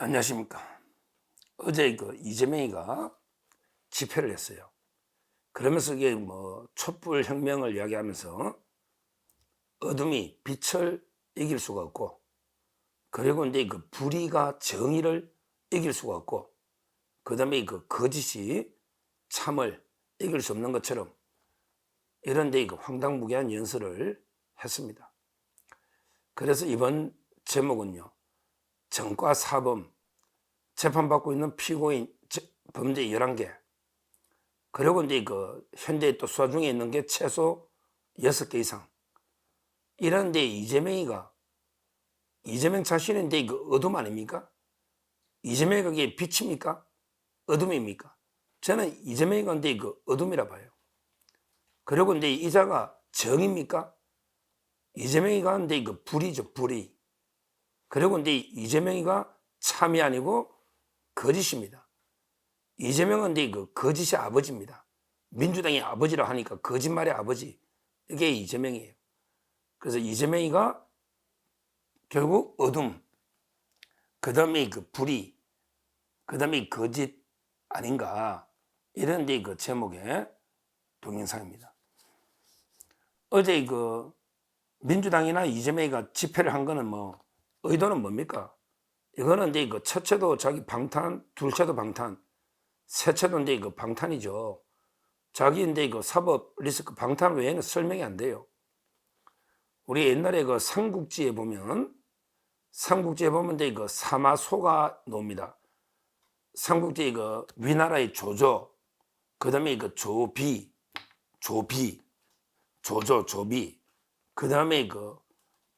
안녕하십니까. 어제 이재명이가 집회를 했어요. 그러면서 이게 촛불 혁명을 이야기하면서 어둠이 빛을 이길 수가 없고, 그리고 이제 불의가 정의를 이길 수가 없고, 그 다음에 거짓이 참을 이길 수 없는 것처럼 이런 데 황당무계한 연설을 했습니다. 그래서 이번 제목은요, 정과 사범, 재판받고 있는 피고인 범죄 11개, 그리고 이제 현재 또 수사 중에 있는 게 최소 6개 이상. 이런데 이재명 자신은 이제 어둠 아닙니까? 이재명이 그게 빛입니까? 어둠입니까? 저는 이재명이 근데 어둠이라 봐요. 그리고 이제 이자가 정입니까? 이재명이가 근데 불이죠, 불이. 그리고 이제 이재명이가 참이 아니고 거짓입니다. 이재명은 이제 거짓의 아버지입니다. 민주당의 아버지라 하니까 거짓말의 아버지. 이게 이재명이에요. 그래서 이재명이가 결국 어둠, 그 다음에 불의, 그 다음에 거짓 아닌가. 이런 데 제목의 동영상입니다. 어제 민주당이나 이재명이가 집회를 한 거는 의도는 뭡니까? 이거는 이제 첫째도 자기 방탄, 둘째도 방탄, 셋째도 이제 방탄이죠. 자기 이제 사법 리스크 방탄 외에는 설명이 안 돼요. 우리 옛날에 삼국지에 보면 이제 사마소가 나옵니다. 삼국지에 위나라의 조조, 그 다음에 조비, 조비, 그 다음에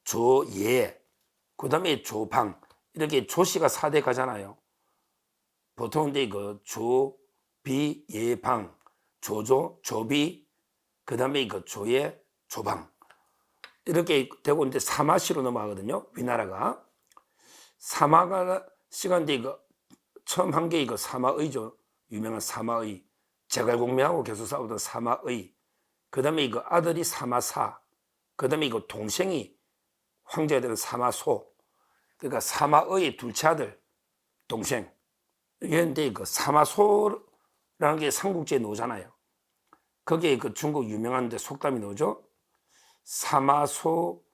조예, 그 다음에 조방, 이렇게 조씨가 4대 가잖아요. 보통 이제 조비, 예방, 조조, 조비, 그 다음에 조예, 조방. 이렇게 되고 이제 사마시로 넘어가거든요. 위나라가. 사마시가 이제 처음 한 게 사마의죠. 유명한 사마의. 제갈공명하고 계속 싸우던 사마의. 그 다음에 아들이 사마사. 그 다음에 동생이 황제가 되는 사마소. 그러니까 사마의 둘째 아들, 동생. 이게 이제 사마소라는 게 삼국지에 나오잖아요. 거기에 중국 유명한데 속담이 나오죠. 사마소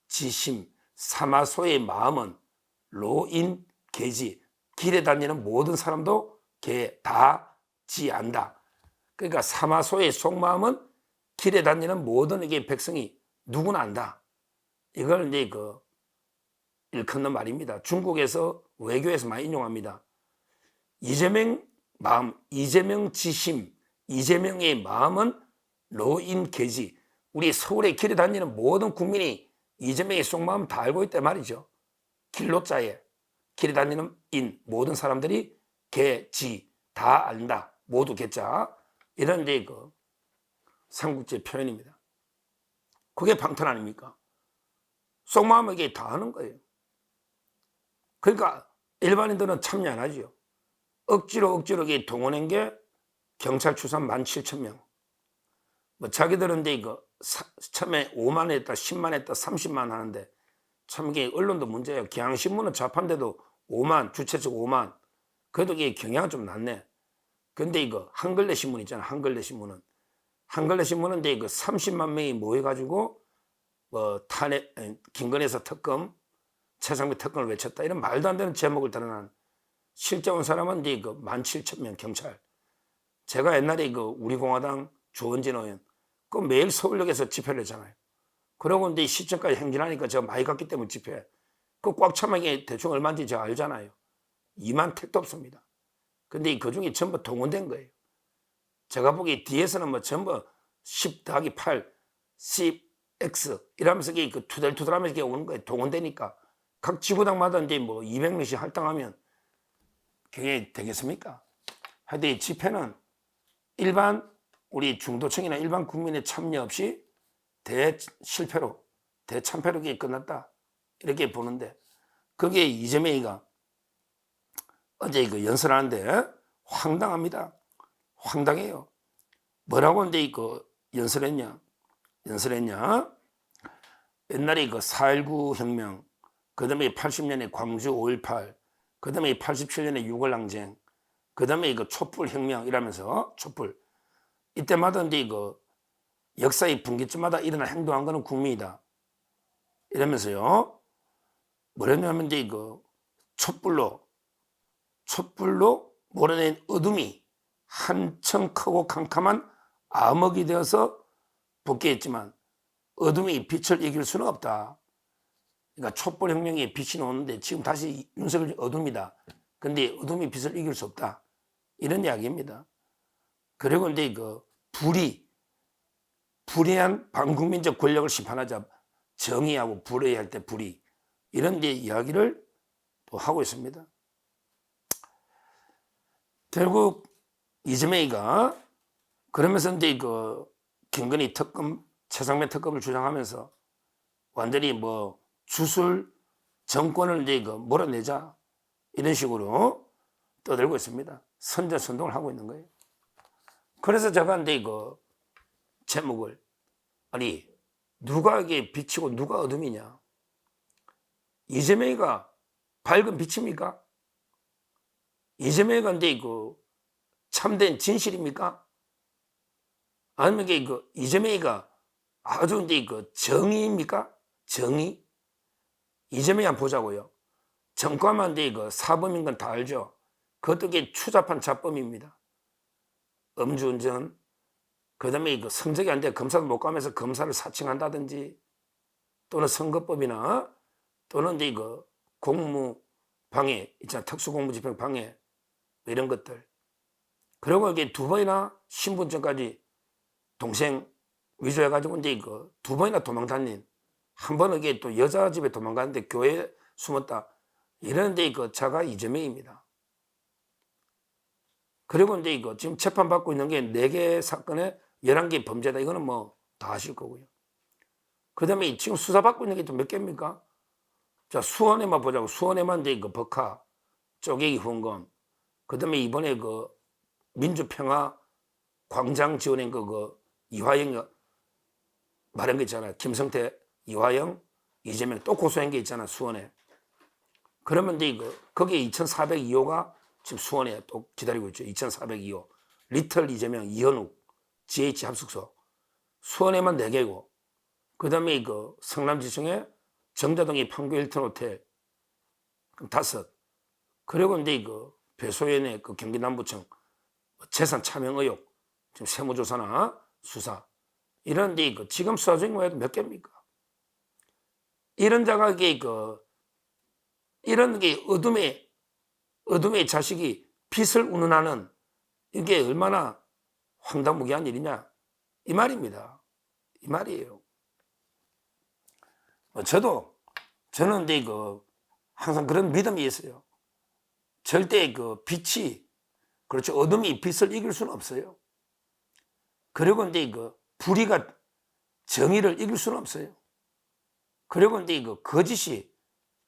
지심, 사마소의 마음은 로인 개지. 길에 다니는 모든 사람도 개 다 지안다. 그러니까 사마소의 속마음은 길에 다니는 모든 이게 백성이 누구나 안다. 이걸 이제 일컫는 말입니다. 중국에서 외교에서 많이 인용합니다. 이재명 마음, 이재명 지심, 이재명의 마음은 로인 개지. 우리 서울에 길에 다니는 모든 국민이 이재명의 속마음 다 알고 있단 말이죠. 길로자에 길에 다니는 모든 사람들이 개, 지 다 안다. 모두 개자. 이런 데 삼국지 표현입니다. 그게 방탄 아닙니까? 속마음에게 다 하는 거예요. 그러니까 일반인들은 참여 안 하죠. 억지로 동원한 게 경찰 추산 17,000명. 자기들은 이제 처음에 5만 했다, 10만 했다, 30만 하는데 참 이게 언론도 문제예요. 경향신문은 좌판데도 5만, 주최 측 5만. 그래도 이게 경향은 좀 낫네. 근데 한글레 신문 있잖아. 한글레 신문은 이제 30만 명이 모여가지고 탄핵, 김건희에서 특검, 최상병 특검을 외쳤다. 이런 말도 안 되는 제목을 드러난 실제 온 사람은 이제 17,000명 경찰. 제가 옛날에 우리 공화당 조원진 의원 매일 서울역에서 집회를 했잖아요. 그러고 이제 시청까지 행진하니까 제가 많이 갔기 때문에 집회. 꽉 차면 이게 대충 얼마인지 제가 알잖아요. 2만 택도 없습니다. 근데 그 중에 전부 동원된 거예요. 제가 보기에 뒤에서는 전부 10 더하기 8, 10x 이러면서 투덜투덜하면서 이렇게 오는 거예요. 동원되니까. 각 지구당마다 이제 200명씩 할당하면 그게 되겠습니까? 하여튼 이 집회는 일반 우리 중도층이나 일반 국민의 참여 없이 대실패로, 대참패로 끝났다. 이렇게 보는데, 거기에 이재명이가 어제 연설하는데 황당합니다. 황당해요. 뭐라고 이제 연설했냐? 옛날에 4.19 혁명, 그 다음에 80년에 광주 5.18, 그 그 다음에 87년에 6월 항쟁, 그 다음에 이거 촛불혁명 이라면서 촛불. 이때마다 이제 이거 역사의 분기점마다 일어난 행동한 거는 국민이다. 이러면서요. 뭐랬냐면 이제 이거 촛불로 몰아낸 어둠이 한층 크고 캄캄한 암흑이 되어서 복귀했지만 어둠이 빛을 이길 수는 없다. 그러니까 촛불혁명에 빛이 나오는데 지금 다시 윤석열 어둠이다. 근데 어둠이 빛을 이길 수 없다. 이런 이야기입니다. 그리고 이제 그 불의한 반국민적 권력을 심판하자. 정의하고 불의할 때 불의. 이런 이제 이야기를 또 하고 있습니다. 결국 이재명이가 그러면서 이제 그 김건희 특검, 최상면 특검을 주장하면서 완전히 뭐 주술 정권을 이제 그 몰아내자 이런 식으로 떠들고 있습니다. 선전선동을 하고 있는 거예요. 그래서 제가 이제 그 제목을 아니 누가 이게 빛이고 누가 어둠이냐? 이재명이가 밝은 빛입니까? 이재명이가 이제 그 참된 진실입니까? 아니면 이게 그 이재명이가 아주 이제 그 정의입니까? 정의? 이재명이 한번 보자고요. 정과만 이제 그 사범인 건 다 알죠. 그것도 이게 추잡한 잡범입니다. 음주운전, 그 다음에 그 성적이 안 돼 검사도 못 가면서 검사를 사칭한다든지 또는 선거법이나 또는 이제 그 공무방해 있잖아. 특수공무집행 방해 이런 것들. 그리고 이게 2번이나 신분증까지 동생 위조해가지고 이제 그 2번이나 도망다닌, 한 번은 이게 또 여자 집에 도망갔는데 교회에 숨었다. 이런데 그 자가 이재명입니다. 그리고 이제 이거 지금 재판받고 있는 게 4개 사건에 11개 범죄다. 이거는 뭐 다 아실 거고요. 그 다음에 지금 수사받고 있는 게 또 몇 개입니까? 자, 수원에만 보자고. 수원에만 이제 그 법카, 쪼개기 후원금. 그 다음에 이번에 그 민주평화 광장 지어낸 그 이화영 말한 거 있잖아요. 김성태, 이화영, 이재명 또 고소한 게 있잖아. 수원에. 그러면 이제 이거 거기에 2402호가 지금 수원에 또 기다리고 있죠. 2402호. 리틀 이재명, 이현욱, GH 합숙소. 수원에만 4개고. 그 다음에 그 성남지청에 정자동의 판교 힐튼 호텔. 그럼 5. 그리고 이제 그 배소연의 그 경기 남부청 재산 차명 의혹. 지금 세무조사나 수사. 이런 데 그 지금 수사 중인 거에도 몇 개입니까? 이런 자각이 이런 게 어둠의 자식이 빛을 운운하는 이게 얼마나 황당무계한 일이냐 이 말입니다. 이 말이에요. 저는 이제 항상 그런 믿음이 있어요. 절대 빛이, 그렇죠, 어둠이 빛을 이길 수는 없어요. 그리고 이제 불의가 정의를 이길 수는 없어요. 그리고 이제 거짓이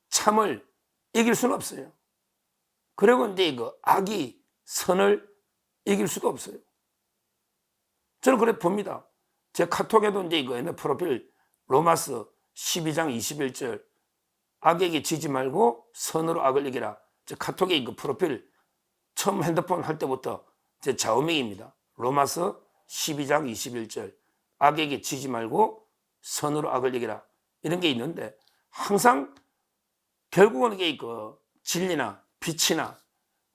참을 이길 수는 없어요. 그리고 이제 악이 선을 이길 수도 없어요. 저는 그래 봅니다. 제 카톡에도 이제 옛날 프로필 로마서 12장 21절 악에게 지지 말고 선으로 악을 이기라. 제 카톡에 프로필 처음 핸드폰 할 때부터 제 좌우명입니다. 로마서 12장 21절 악에게 지지 말고 선으로 악을 이기라. 이런 게 있는데 항상 결국은 이게 진리나 빛이나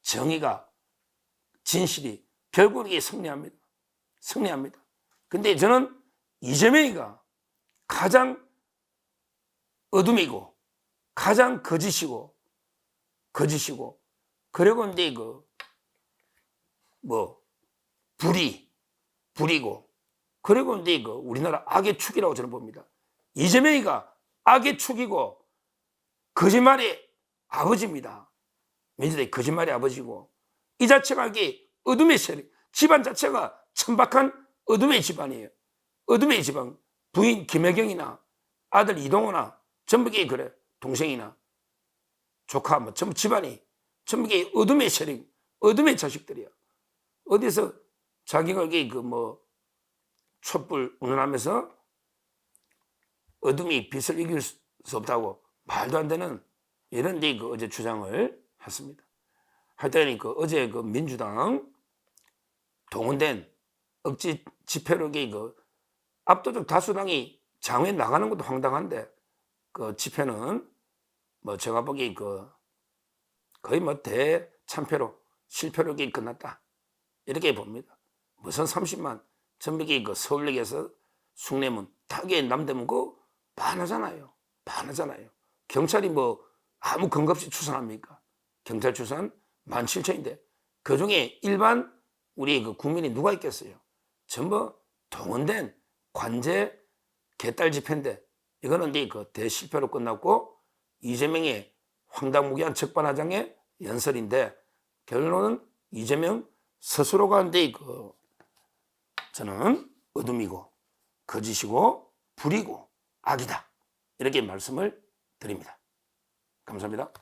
정의가, 진실이 결국은 이게 승리합니다. 승리합니다. 근데 저는 이재명이가 가장 어둠이고 가장 거짓이고 그리고 이제 불이고 그리고 이제 우리나라 악의 축이라고 저는 봅니다. 이재명이가 악의 축이고 거짓말의 아버지입니다. 민주당이 거짓말의 아버지고 이 자체가 이게 어둠의 세력, 집안 자체가 천박한 어둠의 집안이에요. 어둠의 집안. 부인 김혜경이나 아들 이동호나 전부 게 그래. 동생이나 조카 뭐 전부 집안이 전부 게 어둠의 세력, 어둠의 자식들이야. 어디서 자기가 이게 촛불 운운하면서 어둠이 빛을 이길 수 없다고 말도 안 되는 이런 어제 주장을 했습니다. 하여튼 그 어제 그 민주당 동원된 억지 집회로 그 압도적 다수당이 장외 나가는 것도 황당한데 그 집회는 뭐 제가 보기 그 거의 뭐 대참패로 실패로 끝났다 이렇게 봅니다. 무슨 30만 전북이 그 서울역에서 숭례문 타게 남대문 그 반하잖아요. 반하잖아요. 경찰이 뭐 아무 근거 없이 추산합니까? 경찰 추산 17,000인데 그중에 일반 우리 그 국민이 누가 있겠어요? 전부 동원된 관제 개딸 집회인데 이거는 그 대실패로 끝났고 이재명의 황당무계한 적반하장의 연설인데 결론은 이재명 스스로가 그 저는 어둠이고 거짓이고 불이고 악이다 이렇게 말씀을 드립니다. 감사합니다.